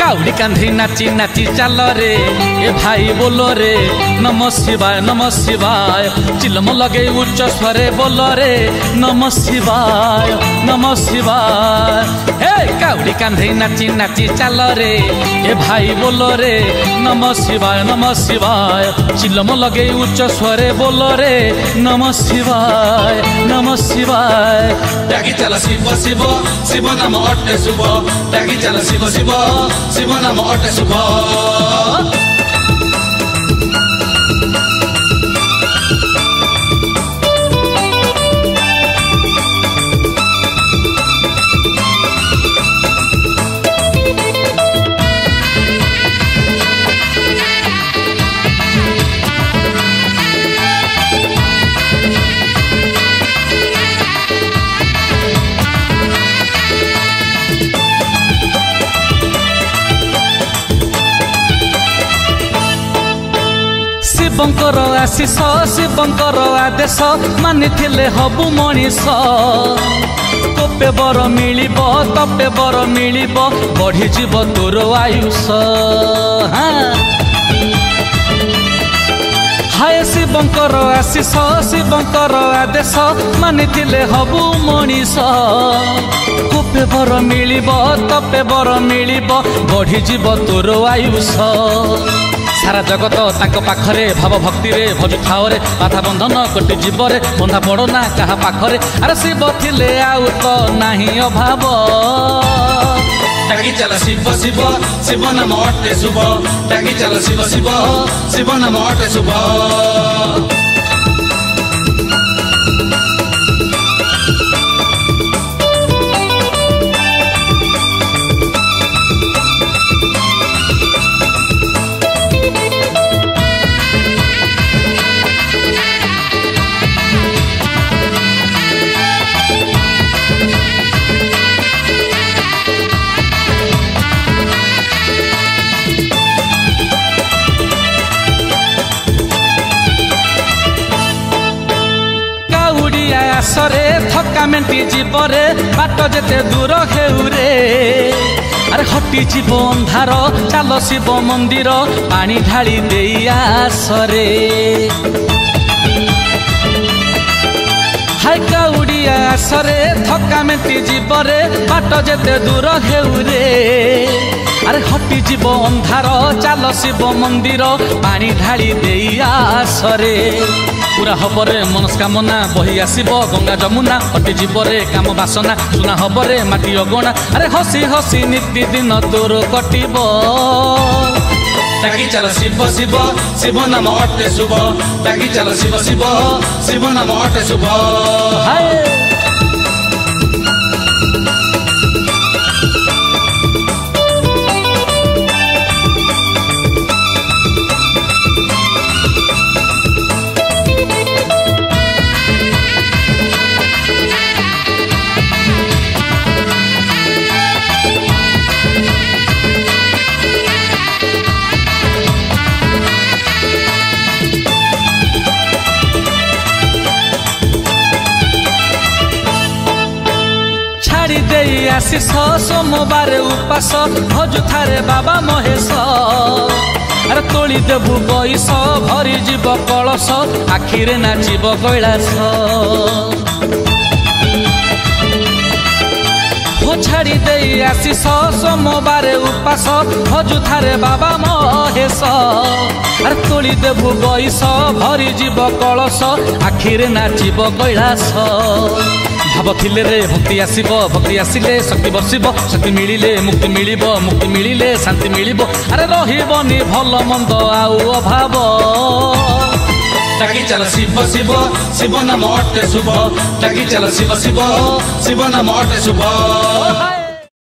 Cowardly कांधी नाची नाची चल रे ए भाई बोलो रे नमः शिवाय चिलम लगे उच्च स्वरे बोलो रे नमः शिवाय हे काउडी कांधी नाची नाची चल रे ए भाई बोलो रे नमः शिवाय चिलम लगे उच्च स्वरे बोलो रे नमः शिवाय त्यागी चल शिव शिव शिव नाम अटे शुभ त्यागी चल शिव शिव शिव नाम अटे शुभ शिवंकर आशीष शिवंकर आदेश मानिथिले हबु मनीष तोपे बर मिलिब तपे बर मिलिब बढ़ी जीव तोर आयुष हाय शिवंकर आशीष शिवंकर आदेश मानिथिले हबु मनीष तोपे बर मिलिब तपे बर मिलिब बढ़ी जीव तोर आयुष सारा जगत ताक पाखरे भाव भक्ति रे भजु ठाओरे बाधा बंधन कोटि जीवरे बंधा पड़ना कहा पाखरे अरे शिव थिले आउ तो नाही अभाव त्यागी चल शिव शिव शिव नाम अटे शुभ त्यागी चल शिव शिव शिव नाम अटे शुभ आसरे थका मेंटी जीवरे बाट जेते दूर हेउरे अरे हटी जीव अंधार चल शिव मंदिर पानी ढाली देई आसरे हाय काउडिया आसरे थका मेंटी जीवरे बाट जेते दूर हेउरे अरे हटी जीव अंधार चल शिव मंदिर पानी ढाली देई आसरे पूरा हबरे मनस्कामना बही आसीब गंगा जमुना हटी जीवरे काम बासना सुना हबरे माटी अगणा अरे हसी हसी नित्य दिन तोर कटिब त्यागी चल शिव शिव शिव नाम अटे शुभ त्यागी चल शिव शिव शिव नाम अटे शुभ आशीष सोमवार उपास भजु थारे बाबा महेश अरे तोली देबु बईस भरी जीव कलश आखिरे नाचिब कैलाश हो छाड़ी दे आशीष सोमवार उपास भजु थारे बाबा महेश अरे तोली देबु बईस भरी जीव कलश आखिरे नाचिब कैलाश भाव थिले रे भक्ति आसीब भक्ति आसिले शक्ति बसिब शक्ति मिलिले मुक्ति मिलिब मुक्ति मिलिले शांति मिलिब अरे रहिबनी भल मंद आउ अभाव त्यागी चल शिव शिव शिव नाम अटे शुभ त्यागी चल शिव शिव शिव नाम अटे शुभ।